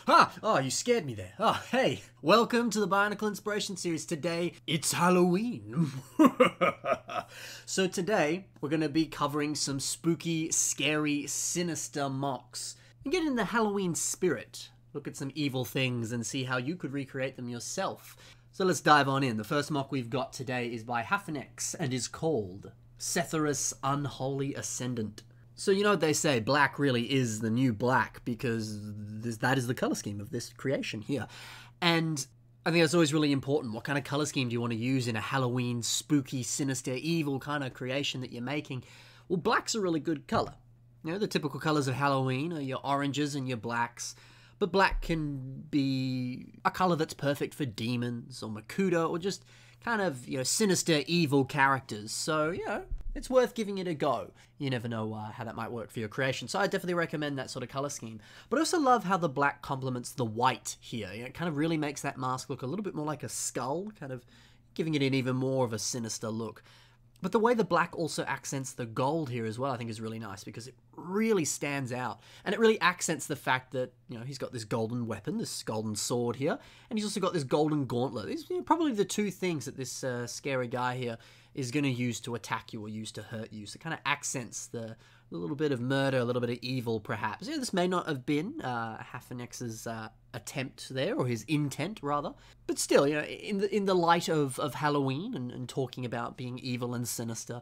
Ah! Oh, you scared me there. Oh, hey. Welcome to the Bionicle Inspiration Series. Today, it's Halloween. So today, we're going to be covering some spooky, scary, sinister mocks. And get in the Halloween spirit. Look at some evil things and see how you could recreate them yourself. So let's dive on in. The first mock we've got today is by Half-An-X and is called Sorcerer's Unholy Ascendant. So you know what they say, black really is the new black, because that is the color scheme of this creation here. And I think that's always really important. What kind of color scheme do you want to use in a Halloween, spooky, sinister, evil kind of creation that you're making? Well, black's a really good color. You know, the typical colors of Halloween are your oranges and your blacks. But black can be a color that's perfect for demons or Makuta or just kind of, you know, sinister, evil characters. So, you know, it's worth giving it a go. You never know how that might work for your creation. So I definitely recommend that sort of color scheme. But I also love how the black complements the white here. You know, it kind of really makes that mask look a little bit more like a skull, kind of giving it an even more of a sinister look. But the way the black also accents the gold here as well, I think is really nice because it really stands out. And it really accents the fact that, you know, he's got this golden weapon, this golden sword here, and he's also got this golden gauntlet. These are probably the two things that this scary guy here is going to use to attack you or use to hurt you. So it kind of accents the little bit of murder, a little bit of evil, perhaps. Yeah, this may not have been Half-An-X's attempt there, or his intent, rather. But still, you know, in the light of Halloween and talking about being evil and sinister,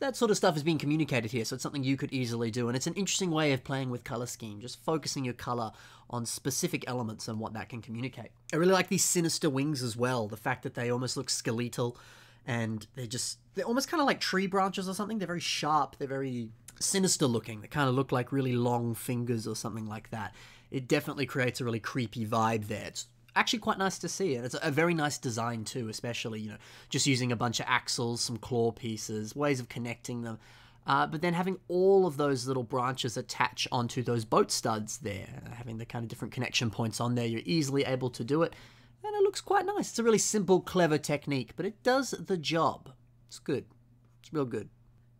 that sort of stuff is being communicated here, so it's something you could easily do. And it's an interesting way of playing with color scheme, just focusing your color on specific elements and what that can communicate. I really like these sinister wings as well, the fact that they almost look skeletal, and they're almost kind of like tree branches or something. They're very sharp, they're very sinister looking. They kind of look like really long fingers or something like that. It definitely creates a really creepy vibe there. It's actually quite nice to see, and it's a very nice design too, especially, you know, just using a bunch of axles, some claw pieces, ways of connecting them, but then having all of those little branches attach onto those boat studs there, having the kind of different connection points on there. You're easily able to do it, and it looks quite nice. It's a really simple, clever technique, but it does the job. It's good. It's real good.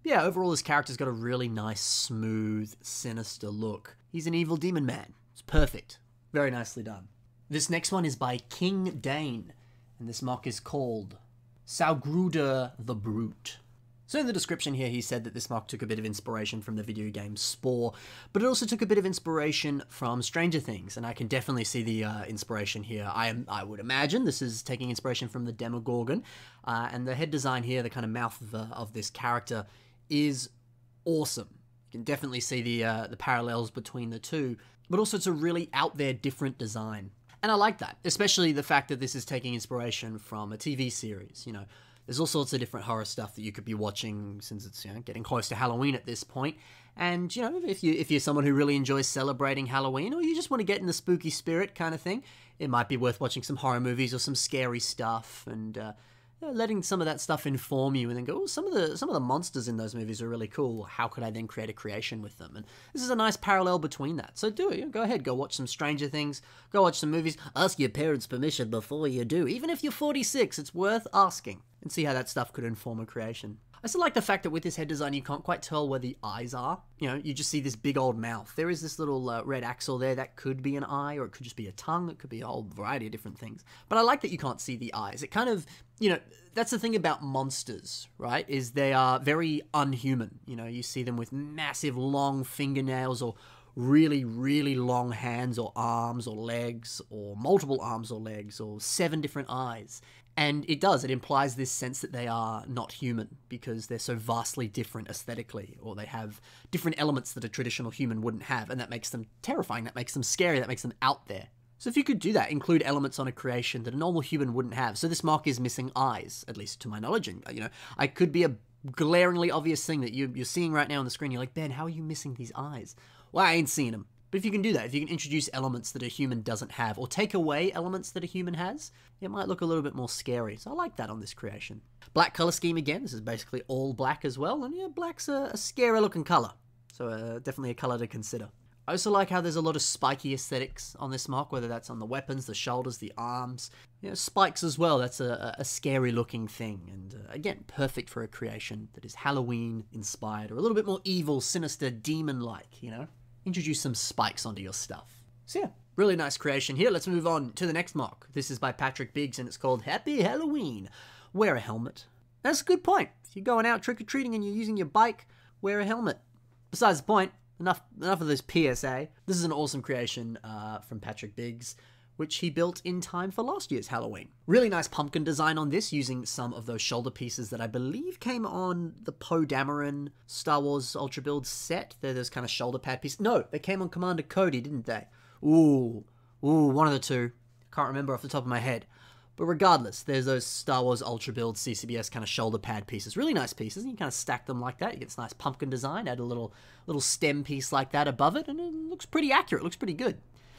Yeah, overall this character's got a really nice, smooth, sinister look. He's an evil demon man. It's perfect. Very nicely done. This next one is by King Dane, and this mock is called Saugruder the Brute. So in the description here, he said that this mock took a bit of inspiration from the video game Spore, but it also took a bit of inspiration from Stranger Things, and I can definitely see the inspiration here. I would imagine this is taking inspiration from the Demogorgon, and the head design here, the kind of mouth of this character, is awesome. You can definitely see the parallels between the two, but also it's a really out there, different design. And I like that, especially the fact that this is taking inspiration from a TV series. You know, there's all sorts of different horror stuff that you could be watching since it's, you know, getting close to Halloween at this point. And, you know, if you're someone who really enjoys celebrating Halloween, or you just want to get in the spooky spirit kind of thing, it might be worth watching some horror movies or some scary stuff and letting some of that stuff inform you, and then go, oh, some of the monsters in those movies are really cool. How could I then create a creation with them? And this is a nice parallel between that. So do it. You know, go ahead. Go watch some Stranger Things. Go watch some movies. Ask your parents' permission before you do. Even if you're 46, it's worth asking. And see how that stuff could inform a creation. I still like the fact that with this head design, you can't quite tell where the eyes are. You know, you just see this big old mouth. There is this little red axle there. That could be an eye, or it could just be a tongue. It could be a whole variety of different things. But I like that you can't see the eyes. It kind of, you know, that's the thing about monsters, right? Is they are very unhuman. You know, you see them with massive long fingernails, or really, really long hands or arms or legs, or multiple arms or legs, or 7 different eyes. And it implies this sense that they are not human because they're so vastly different aesthetically, or they have different elements that a traditional human wouldn't have, and that makes them terrifying, that makes them scary, that makes them out there. So if you could do that, include elements on a creation that a normal human wouldn't have. So this mock is missing eyes, at least to my knowledge, and, you know, I could be a glaringly obvious thing that you're seeing right now on the screen. You're like, Ben, how are you missing these eyes? Well, I ain't seeing them. But if you can do that, if you can introduce elements that a human doesn't have, or take away elements that a human has, it might look a little bit more scary. So I like that on this creation. Black color scheme again. This is basically all black as well. And yeah, black's a scary looking color. So definitely a color to consider. I also like how there's a lot of spiky aesthetics on this mock, whether that's on the weapons, the shoulders, the arms. You know, spikes as well. That's a scary looking thing. And again, perfect for a creation that is Halloween inspired, or a little bit more evil, sinister, demon-like, you know? Introduce some spikes onto your stuff. So yeah, Really nice creation here. Let's move on to the next mock. This is by Patrick Biggs, and it's called Happy Halloween. Wear a helmet. That's a good point. If you're going out trick-or-treating and you're using your bike, wear a helmet. Besides the point, enough of this PSA. This is an awesome creation from Patrick Biggs, which he built in time for last year's Halloween. Really nice pumpkin design on this, using some of those shoulder pieces that I believe came on the Poe Dameron Star Wars Ultra Build set. They're those kind of shoulder pad pieces. No, they came on Commander Cody, didn't they? Ooh, one of the two. Can't remember off the top of my head. But regardless, there's those Star Wars Ultra Build CCBS kind of shoulder pad pieces. Really nice pieces, and you kind of stack them like that. You get this nice pumpkin design, add a little stem piece like that above it, and it looks pretty accurate, looks pretty good.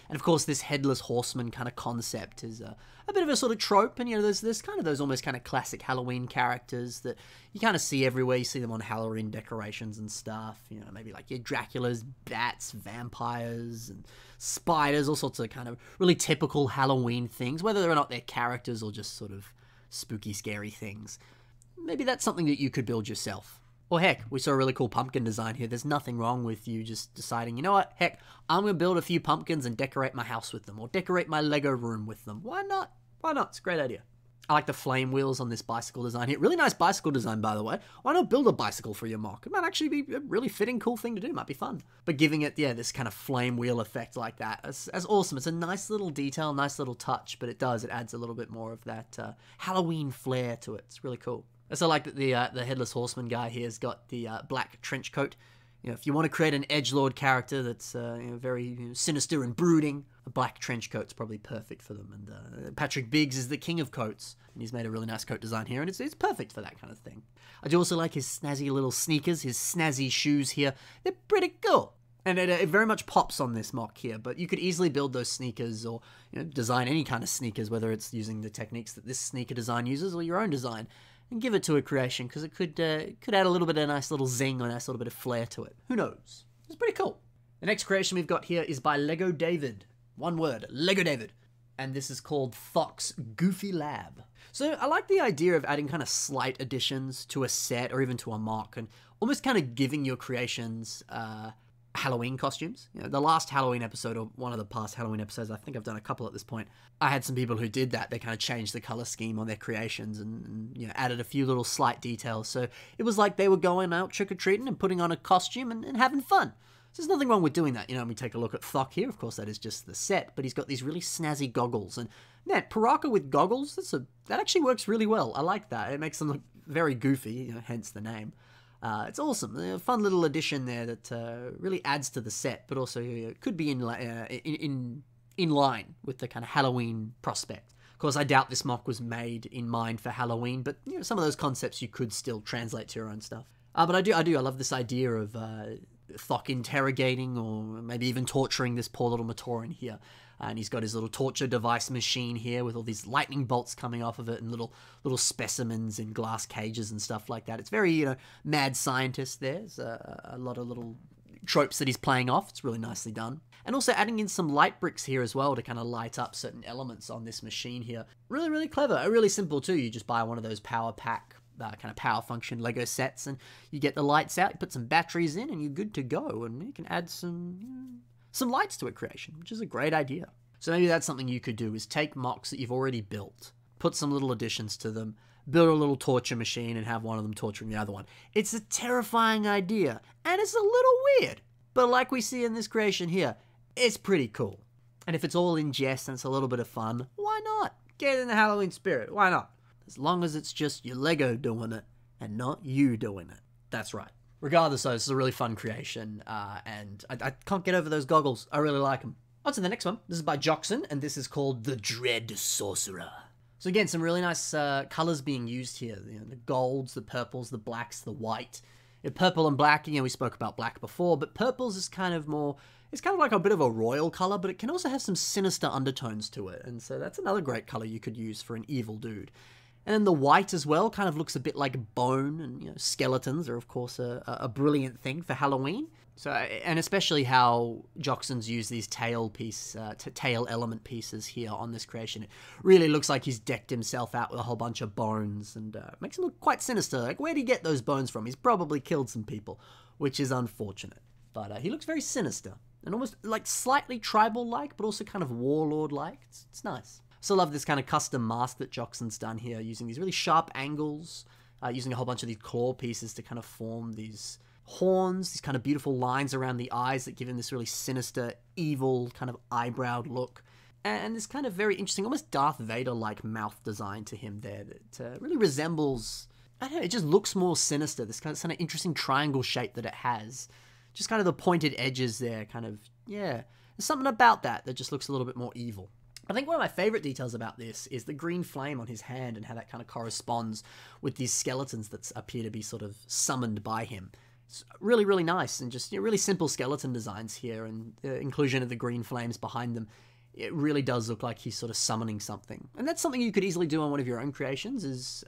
And of course, this headless horseman kind of concept is a bit of a sort of trope. And, you know, there's kind of those almost kind of classic Halloween characters that you kind of see everywhere. You see them on Halloween decorations and stuff. You know, maybe like your Draculas, bats, vampires, and spiders, all sorts of kind of really typical Halloween things, whether or not they're characters or just sort of spooky, scary things. Maybe that's something that you could build yourself. Or heck, we saw a really cool pumpkin design here. There's nothing wrong with you just deciding, you know what, heck, I'm going to build a few pumpkins and decorate my house with them, or decorate my Lego room with them. Why not? Why not? It's a great idea. I like the flame wheels on this bicycle design here. Really nice bicycle design, by the way. Why not build a bicycle for your mock? It might actually be a really fitting, cool thing to do. It might be fun. But giving it, yeah, this kind of flame wheel effect like that, that's awesome. It's a nice little detail, nice little touch, but it adds a little bit more of that Halloween flair to it. It's really cool. I also like that the Headless Horseman guy here has got the black trench coat. You know, if you want to create an edgelord character that's very sinister and brooding, a black trench coat's probably perfect for them. And Patrick Biggs is the king of coats, and he's made a really nice coat design here, and it's perfect for that kind of thing. I do also like his snazzy little sneakers, his snazzy shoes here. They're pretty cool. And it very much pops on this mock here, but you could easily build those sneakers or design any kind of sneakers, whether it's using the techniques that this sneaker design uses or your own design, and give it to a creation, because it could add a little bit of a nice little zing or a nice little bit of flair to it. Who knows? It's pretty cool. The next creation we've got here is by Lego David. One word, Lego David. And this is called Fox Goofy Lab. So I like the idea of adding kind of slight additions to a set or even to a mock, and almost kind of giving your creations Halloween costumes. You know, the last Halloween episode, or one of the past Halloween episodes, I think I've done a couple at this point, I had some people who did that. They kind of changed the color scheme on their creations and added a few little slight details. So it was like they were going out trick-or-treating and putting on a costume and having fun. So there's nothing wrong with doing that. You know, we take a look at Thok here. Of course, that is just the set, but he's got these really snazzy goggles. And man, Paraka with goggles, that actually works really well. I like that. It makes them look very goofy, hence the name. It's awesome. A fun little addition there that really adds to the set, but also could be in line with the kind of Halloween prospect. Of course, I doubt this mock was made in mind for Halloween, but some of those concepts you could still translate to your own stuff. But I love this idea of Thok interrogating or maybe even torturing this poor little Matoran here. And he's got his little torture device machine here with all these lightning bolts coming off of it and little specimens in glass cages and stuff like that. It's very, mad scientist there. There's a lot of little tropes that he's playing off. It's really nicely done. And also adding in some light bricks here as well to kind of light up certain elements on this machine here. Really, really clever. Really simple too. You just buy one of those power pack kind of power function Lego sets and you get the lights out, you put some batteries in and you're good to go. And you can add some lights to a creation, which is a great idea. So maybe that's something you could do, is take mocks that you've already built, put some little additions to them, build a little torture machine and have one of them torturing the other one. It's a terrifying idea, and it's a little weird. But like we see in this creation here, it's pretty cool. And if it's all in jest and it's a little bit of fun, why not? Get in the Halloween spirit, why not? As long as it's just your Lego doing it and not you doing it. That's right. Regardless though, this is a really fun creation, and I can't get over those goggles. I really like them. On to the next one. This is by Joxon, and this is called The Dread Sorcerer. So again, some really nice colors being used here. The golds, the purples, the blacks, the white. Purple and black, we spoke about black before, but purples is kind of more, it's kind of like a bit of a royal color, but it can also have some sinister undertones to it. And so that's another great color you could use for an evil dude. And then the white as well kind of looks a bit like bone, and skeletons are of course a brilliant thing for Halloween. So, and especially how Joxon's used these tail element pieces here on this creation. It really looks like he's decked himself out with a whole bunch of bones, and makes him look quite sinister. Like, where'd he get those bones from? He's probably killed some people, which is unfortunate. But he looks very sinister. and almost like slightly tribal-like, but also kind of warlord-like. It's nice. So I love this kind of custom mask that Joxon's done here, using these really sharp angles, using a whole bunch of these claw pieces to kind of form these horns, these kind of beautiful lines around the eyes that give him this really sinister, evil, kind of eyebrowed look. And this kind of very interesting, almost Darth Vader-like mouth design to him there that really resembles, I don't know, it just looks more sinister, this kind of interesting triangle shape that it has. Just kind of the pointed edges there, kind of, yeah. There's something about that just looks a little bit more evil. I think one of my favorite details about this is the green flame on his hand and how that kind of corresponds with these skeletons that appear to be sort of summoned by him. It's really, really nice, and just really simple skeleton designs here, and the inclusion of the green flames behind them. It really does look like he's sort of summoning something. And that's something you could easily do on one of your own creations, is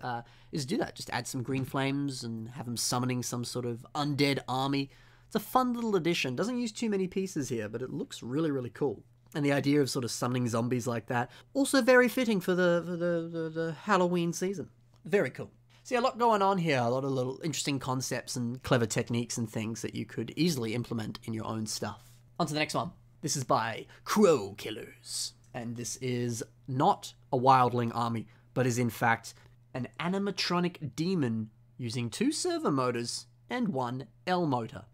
do that. Just add some green flames and have him summoning some sort of undead army. It's a fun little addition. Doesn't use too many pieces here, but it looks really, really cool. And the idea of sort of summoning zombies like that, also very fitting for the Halloween season. Very cool. See, a lot going on here, a lot of little interesting concepts and clever techniques and things that you could easily implement in your own stuff. On to the next one. This is by Crow Killers. And this is not a wildling army, but is in fact an animatronic demon using 2 servo motors and 1 L motor.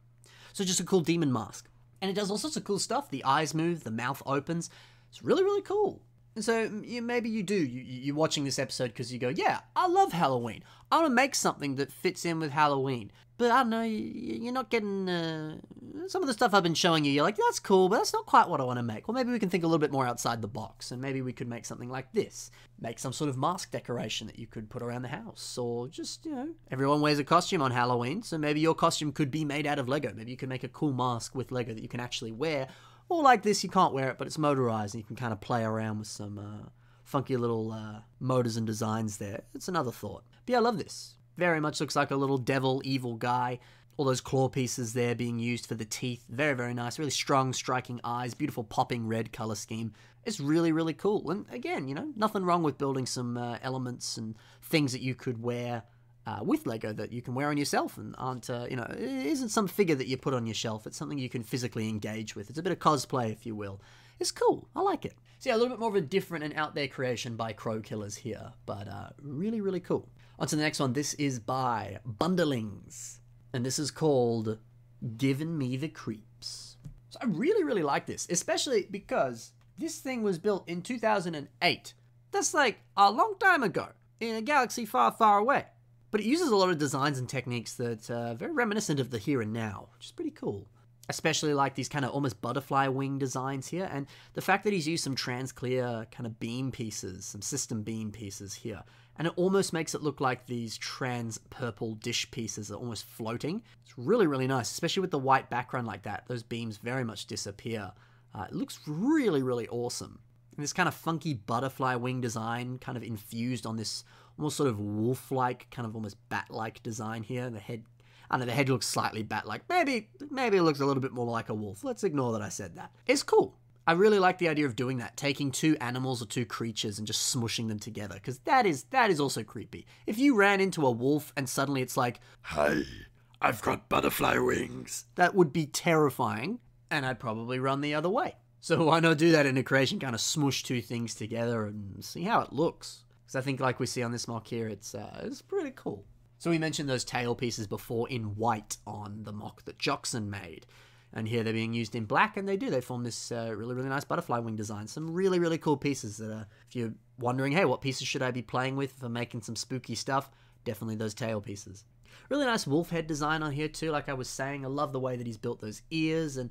So just a cool demon mask. And it does all sorts of cool stuff. The eyes move, the mouth opens. It's really, really cool. And so maybe you're watching this episode because you go, yeah, I love Halloween. I want to make something that fits in with Halloween. But I don't know, you're not getting some of the stuff I've been showing you. You're like, that's cool, but that's not quite what I want to make. Well, maybe we can think a little bit more outside the box, and maybe we could make something like this. Make some sort of mask decoration that you could put around the house, or just, everyone wears a costume on Halloween, so maybe your costume could be made out of Lego. Maybe you can make a cool mask with Lego that you can actually wear. Or like this, you can't wear it, but it's motorized, and you can kind of play around with some funky little motors and designs there. It's another thought. But yeah, I love this. Very much looks like a little devil, evil guy. All those claw pieces there being used for the teeth. Very, very nice. Really strong, striking eyes. Beautiful popping red color scheme. It's really, really cool. And again, nothing wrong with building some elements and things that you could wear with Lego that you can wear on yourself and aren't, it isn't some figure that you put on your shelf. It's something you can physically engage with. It's a bit of cosplay, if you will. It's cool. I like it. So yeah, a little bit more of a different and out there creation by Crow Killers here, but really, really cool. On to the next one. This is by Bundlings, and this is called Givin Me The Creeps. So I really, really like this, especially because this thing was built in 2008. That's like a long time ago in a galaxy far, far away. But it uses a lot of designs and techniques that are very reminiscent of the here and now, which is pretty cool. Especially like these kind of almost butterfly wing designs here, and the fact that he's used some trans-clear kind of beam pieces, some system beam pieces here. And it almost makes it look like these trans-purple dish pieces are almost floating. It's really, really nice, especially with the white background like that. Those beams very much disappear. It looks really, really awesome. And this kind of funky butterfly wing design kind of infused on this almost sort of wolf-like, kind of almost bat-like design here. And the head, I don't know, the head looks slightly bat-like. Maybe it looks a little bit more like a wolf. Let's ignore that I said that. It's cool. I really like the idea of doing that, taking 2 animals or 2 creatures and just smushing them together, because that is also creepy. If you ran into a wolf and suddenly it's like, hey, I've got butterfly wings, that would be terrifying, and I'd probably run the other way. So why not do that in a creation, kind of smush 2 things together and see how it looks? Because I think like we see on this mock here, it's pretty cool. So we mentioned those tail pieces before in white on the mock that Joxon made. And here they're being used in black, and they form this really, really nice butterfly wing design. Some really, really cool pieces that if you're wondering, hey, what pieces should I be playing with for making some spooky stuff? Definitely those tail pieces. Really nice wolf head design on here too, like I was saying. I love the way that he's built those ears, and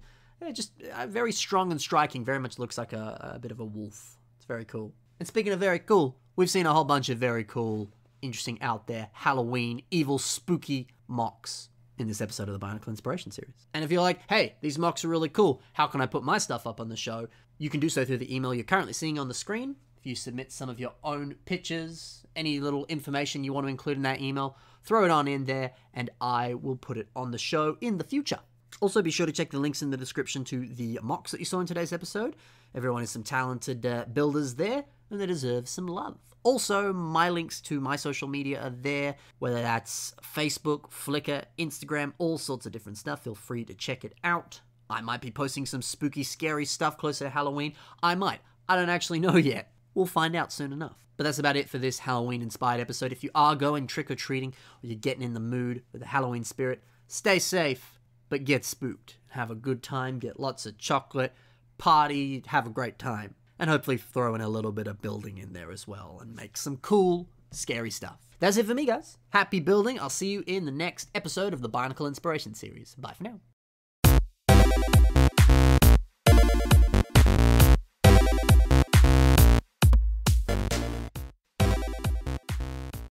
just very strong and striking. Very much looks like a bit of a wolf. It's very cool. And speaking of very cool, we've seen a whole bunch of very cool, interesting, out there, Halloween, evil, spooky mocks in this episode of the Bionicle Inspiration series. And if you're like, hey, these mocks are really cool, how can I put my stuff up on the show? You can do so through the email you're currently seeing on the screen. If you submit some of your own pictures, any little information you want to include in that email, throw it on in there, and I will put it on the show in the future. Also, be sure to check the links in the description to the mocks that you saw in today's episode. Everyone is some talented builders there, and they deserve some love. Also, my links to my social media are there, whether that's Facebook, Flickr, Instagram, all sorts of different stuff. Feel free to check it out. I might be posting some spooky, scary stuff closer to Halloween. I might. I don't actually know yet. We'll find out soon enough. But that's about it for this Halloween-inspired episode. If you are going trick-or-treating, or you're getting in the mood with the Halloween spirit, stay safe, but get spooked. Have a good time, get lots of chocolate, party, have a great time. And hopefully throw in a little bit of building in there as well, and make some cool, scary stuff. That's it for me, guys. Happy building. I'll see you in the next episode of the Bionicle Inspiration Series. Bye for now.